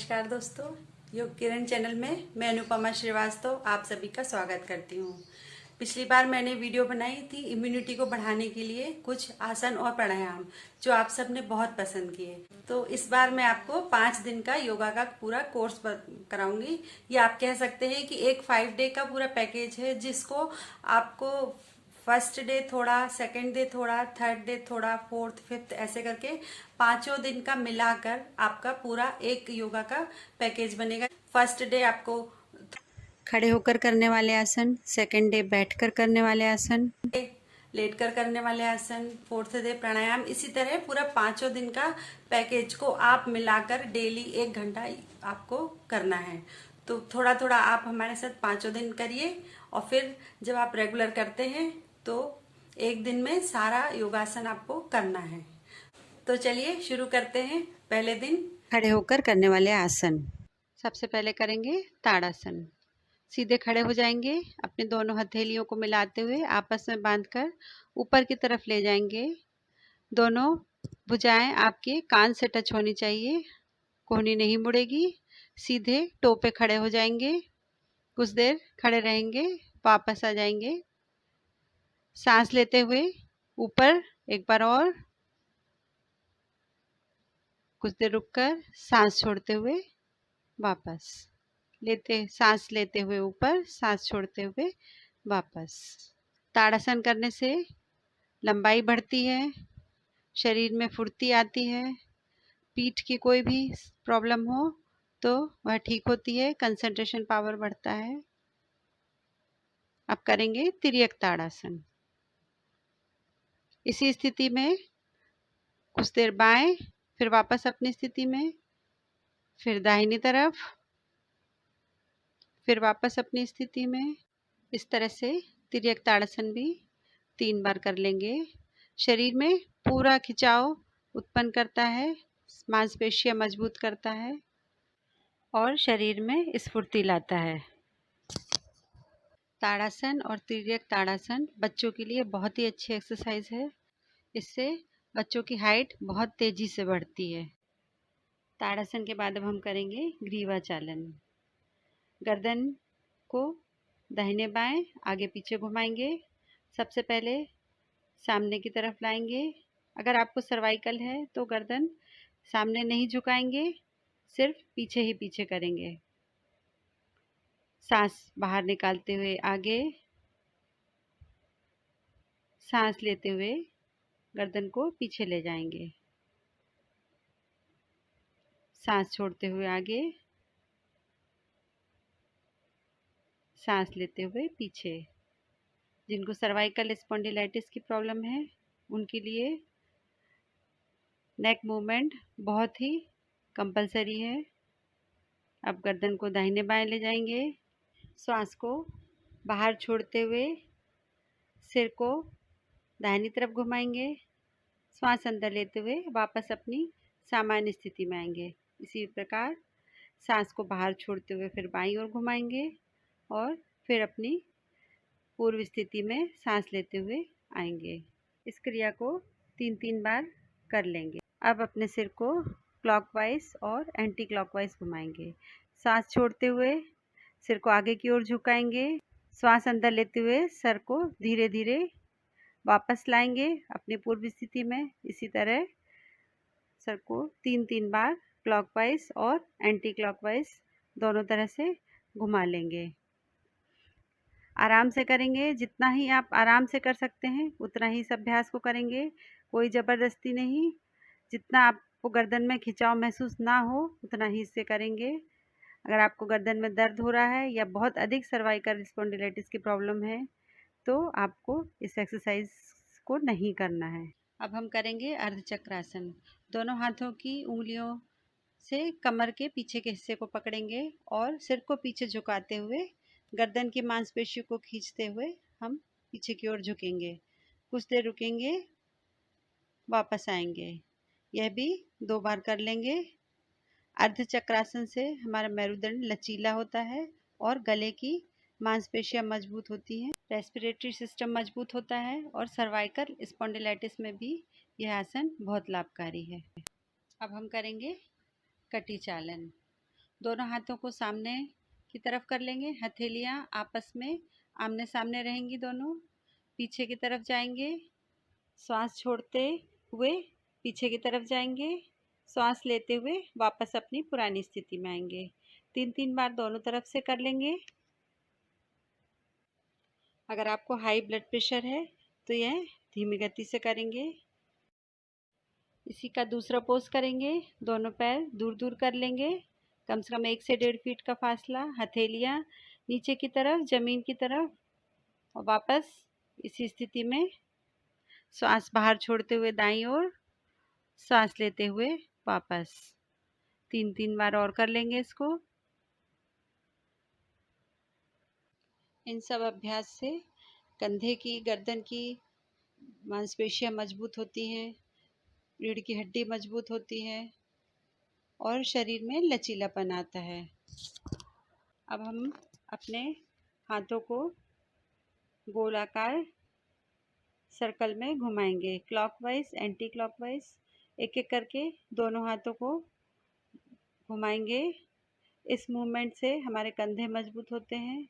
नमस्कार दोस्तों, योग किरण चैनल में मैं अनुपमा श्रीवास्तव आप सभी का स्वागत करती हूँ। पिछली बार मैंने वीडियो बनाई थी इम्यूनिटी को बढ़ाने के लिए कुछ आसन और प्राणायाम जो आप सब ने बहुत पसंद किए। तो इस बार मैं आपको 5 दिन का योगा का पूरा कोर्स कराऊंगी। ये आप कह सकते हैं कि एक 5 डे का पूरा पैकेज है, जिसको आपको फर्स्ट डे थोड़ा, सेकंड डे थोड़ा, थर्ड डे थोड़ा, फोर्थ फिफ्थ ऐसे करके 5 दिन का मिलाकर आपका पूरा एक योगा का पैकेज बनेगा। फर्स्ट डे आपको खड़े होकर करने वाले आसन, सेकंड डे बैठकर करने वाले आसन, लेटकर करने वाले आसन, फोर्थ डे प्राणायाम। इसी तरह पूरा 5 दिन का पैकेज को आप मिलाकर डेली 1 घंटा आपको करना है। तो थोड़ा थोड़ा आप हमारे साथ 5 दिन करिए और फिर जब आप रेगुलर करते हैं तो एक दिन में सारा योगासन आपको करना है। तो चलिए शुरू करते हैं। पहले दिन खड़े होकर करने वाले आसन। सबसे पहले करेंगे ताड़ासन। सीधे खड़े हो जाएंगे, अपने दोनों हथेलियों को मिलाते हुए आपस में बांधकर ऊपर की तरफ ले जाएंगे। दोनों भुजाएं आपके कान से टच होनी चाहिए, कोहनी नहीं मुड़ेगी। सीधे टो पे खड़े हो जाएंगे, कुछ देर खड़े रहेंगे, वापस आ जाएंगे। सांस लेते हुए ऊपर एक बार और, कुछ देर रुककर सांस छोड़ते हुए वापस, सांस लेते हुए ऊपर, सांस छोड़ते हुए वापस। ताड़ासन करने से लंबाई बढ़ती है, शरीर में फुर्ती आती है, पीठ की कोई भी प्रॉब्लम हो तो वह ठीक होती है, कंसंट्रेशन पावर बढ़ता है। अब करेंगे तिर्यक ताड़ासन। इसी स्थिति में कुछ देर बाएं, फिर वापस अपनी स्थिति में, फिर दाहिनी तरफ, फिर वापस अपनी स्थिति में। इस तरह से तिर्यक ताड़ासन भी 3 बार कर लेंगे। शरीर में पूरा खिंचाव उत्पन्न करता है, मांसपेशियां मजबूत करता है और शरीर में स्फूर्ति लाता है। ताड़ासन और तिर्यक ताड़ासन बच्चों के लिए बहुत ही अच्छी एक्सरसाइज है। इससे बच्चों की हाइट बहुत तेजी से बढ़ती है। ताड़ासन के बाद अब हम करेंगे ग्रीवा चालन। गर्दन को दाहिने बाएं, आगे पीछे घुमाएंगे। सबसे पहले सामने की तरफ लाएंगे। अगर आपको सर्वाइकल है तो गर्दन सामने नहीं झुकाएंगे, सिर्फ पीछे ही पीछे करेंगे। सांस बाहर निकालते हुए आगे, सांस लेते हुए गर्दन को पीछे ले जाएंगे। सांस छोड़ते हुए आगे, सांस लेते हुए पीछे। जिनको सर्वाइकल स्पॉन्डिलाइटिस की प्रॉब्लम है उनके लिए नेक मूवमेंट बहुत ही कंपलसरी है। अब गर्दन को दाहिने बाएं ले जाएंगे। श्वास को बाहर छोड़ते हुए सिर को दाहिनी तरफ घुमाएंगे। श्वास अंदर लेते हुए वापस अपनी सामान्य स्थिति में आएंगे। इसी प्रकार सांस को बाहर छोड़ते हुए फिर बाईं ओर घुमाएंगे और फिर अपनी पूर्व स्थिति में सांस लेते हुए आएंगे। इस क्रिया को 3-3 बार कर लेंगे। अब अपने सिर को क्लॉकवाइज और एंटी क्लॉकवाइज घुमाएंगे। सांस छोड़ते हुए सिर को आगे की ओर झुकाएंगे। श्वास अंदर लेते हुए सर को धीरे धीरे वापस लाएंगे अपनी पूर्व स्थिति में। इसी तरह सर को 3-3 बार क्लॉकवाइज और एंटी क्लॉकवाइज दोनों तरह से घुमा लेंगे। आराम से करेंगे, जितना ही आप आराम से कर सकते हैं उतना ही इस अभ्यास को करेंगे, कोई ज़बरदस्ती नहीं। जितना आपको गर्दन में खिंचाव महसूस ना हो उतना ही इससे करेंगे। अगर आपको गर्दन में दर्द हो रहा है या बहुत अधिक सर्वाइकल स्पॉन्डिलाइटिस की प्रॉब्लम है तो आपको इस एक्सरसाइज को नहीं करना है। अब हम करेंगे अर्धचक्रासन। दोनों हाथों की उंगलियों से कमर के पीछे के हिस्से को पकड़ेंगे और सिर को पीछे झुकाते हुए गर्दन की मांसपेशियों को खींचते हुए हम पीछे की ओर झुकेंगे। कुछ देर रुकेंगे, वापस आएंगे। यह भी 2 बार कर लेंगे। अर्धचक्रासन से हमारा मेरुदंड लचीला होता है और गले की मांसपेशियां मजबूत होती हैं, रेस्पिरेटरी सिस्टम मजबूत होता है और सर्वाइकल स्पॉन्डिलाइटिस में भी यह आसन बहुत लाभकारी है। अब हम करेंगे कटी चालन। दोनों हाथों को सामने की तरफ कर लेंगे। हथेलियां आपस में आमने सामने रहेंगी दोनों। पीछे की तरफ जाएंगे, श्वास छोड़ते हुए पीछे की तरफ जाएंगे। श्वास लेते हुए वापस अपनी पुरानी स्थिति में आएंगे। 3-3 बार दोनों तरफ से कर लेंगे। अगर आपको हाई ब्लड प्रेशर है तो यह धीमी गति से करेंगे। इसी का दूसरा पोज करेंगे। दोनों पैर दूर दूर कर लेंगे, कम से कम 1 से 1.5 फीट का फासला। हथेलियां नीचे की तरफ, जमीन की तरफ, और वापस इसी स्थिति में श्वास बाहर छोड़ते हुए दाईं ओर, सांस लेते हुए वापस। 3-3 बार और कर लेंगे इसको। इन सब अभ्यास से कंधे की, गर्दन की मांसपेशियां मजबूत होती हैं, रीढ़ की हड्डी मजबूत होती है और शरीर में लचीलापन आता है। अब हम अपने हाथों को गोलाकार सर्कल में घुमाएंगे, क्लॉकवाइज, एंटी क्लॉकवाइज। एक एक करके दोनों हाथों को घुमाएंगे। इस मूवमेंट से हमारे कंधे मजबूत होते हैं।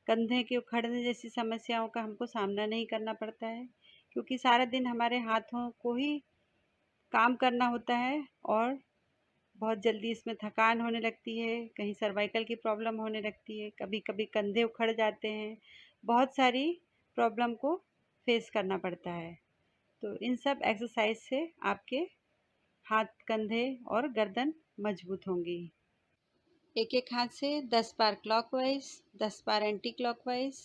कंधे के उखड़ने जैसी समस्याओं का हमको सामना नहीं करना पड़ता है, क्योंकि सारा दिन हमारे हाथों को ही काम करना होता है और बहुत जल्दी इसमें थकान होने लगती है। कहीं सर्वाइकल की प्रॉब्लम होने लगती है, कभी कभी कंधे उखड़ जाते हैं। बहुत सारी प्रॉब्लम को फेस करना पड़ता है। तो इन सब एक्सरसाइज से आपके हाथ, कंधे और गर्दन मजबूत होंगी। एक एक हाथ से 10 बार क्लॉकवाइज, 10 बार एंटी क्लॉकवाइज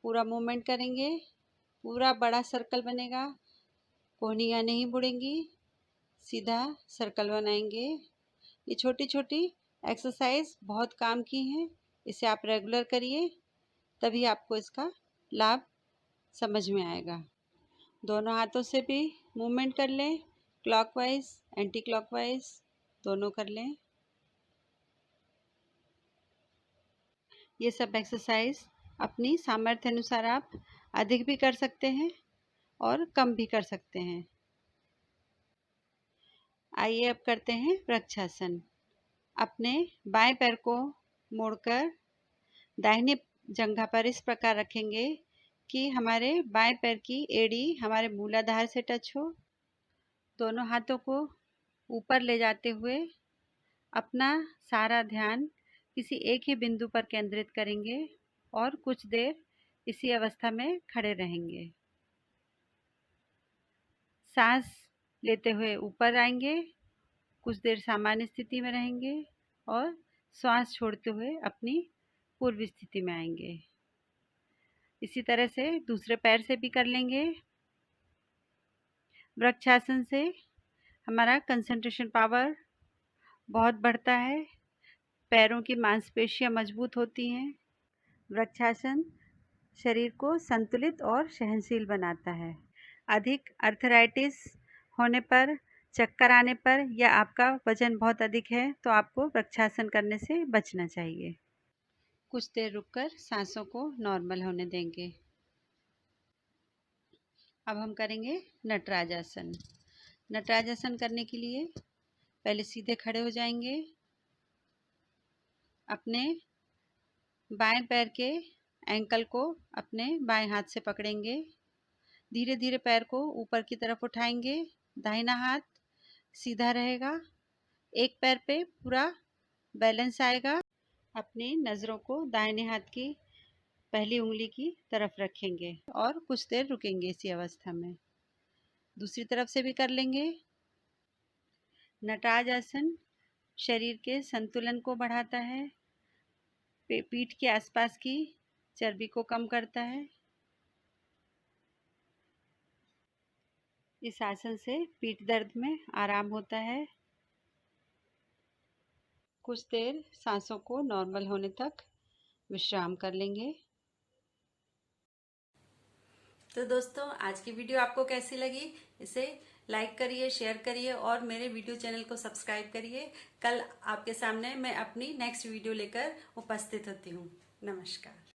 पूरा मूवमेंट करेंगे। पूरा बड़ा सर्कल बनेगा, कोहनियाँ नहीं बुड़ेंगी, सीधा सर्कल बनाएंगे। ये छोटी छोटी एक्सरसाइज बहुत काम की हैं। इसे आप रेगुलर करिए, तभी आपको इसका लाभ समझ में आएगा। दोनों हाथों से भी मूवमेंट कर लें, क्लॉकवाइज, एंटी क्लॉकवाइज दोनों कर लें। ये सब एक्सरसाइज अपनी सामर्थ्य अनुसार आप अधिक भी कर सकते हैं और कम भी कर सकते हैं। आइए अब करते हैं वृक्षासन। अपने बाएं पैर को मोड़कर दाहिने जंघा पर इस प्रकार रखेंगे कि हमारे बाएं पैर की एड़ी हमारे मूलाधार से टच हो। दोनों हाथों को ऊपर ले जाते हुए अपना सारा ध्यान किसी एक ही बिंदु पर केंद्रित करेंगे और कुछ देर इसी अवस्था में खड़े रहेंगे। सांस लेते हुए ऊपर आएंगे, कुछ देर सामान्य स्थिति में रहेंगे और श्वास छोड़ते हुए अपनी पूर्व स्थिति में आएंगे। इसी तरह से दूसरे पैर से भी कर लेंगे। वृक्षासन से हमारा कंसंट्रेशन पावर बहुत बढ़ता है, पैरों की मांसपेशियां मजबूत होती हैं। वृक्षासन शरीर को संतुलित और सहनशील बनाता है। अधिक अर्थराइटिस होने पर, चक्कर आने पर या आपका वजन बहुत अधिक है तो आपको वृक्षासन करने से बचना चाहिए। कुछ देर रुककर सांसों को नॉर्मल होने देंगे। अब हम करेंगे नटराज आसन। नटराज आसन करने के लिए पहले सीधे खड़े हो जाएंगे। अपने बाएं पैर के एंकल को अपने बाएं हाथ से पकड़ेंगे। धीरे धीरे पैर को ऊपर की तरफ उठाएंगे। दाहिना हाथ सीधा रहेगा, एक पैर पे पूरा बैलेंस आएगा। अपनी नज़रों को दाहिने हाथ की पहली उंगली की तरफ रखेंगे और कुछ देर रुकेंगे इसी अवस्था में। दूसरी तरफ से भी कर लेंगे। नटराज आसन शरीर के संतुलन को बढ़ाता है, पीठ के आसपास की चर्बी को कम करता है। इस आसन से पीठ दर्द में आराम होता है। कुछ देर सांसों को नॉर्मल होने तक विश्राम कर लेंगे। तो दोस्तों, आज की वीडियो आपको कैसी लगी? इसे लाइक करिए, शेयर करिए और मेरे वीडियो चैनल को सब्सक्राइब करिए। कल आपके सामने मैं अपनी नेक्स्ट वीडियो लेकर उपस्थित होती हूँ। नमस्कार।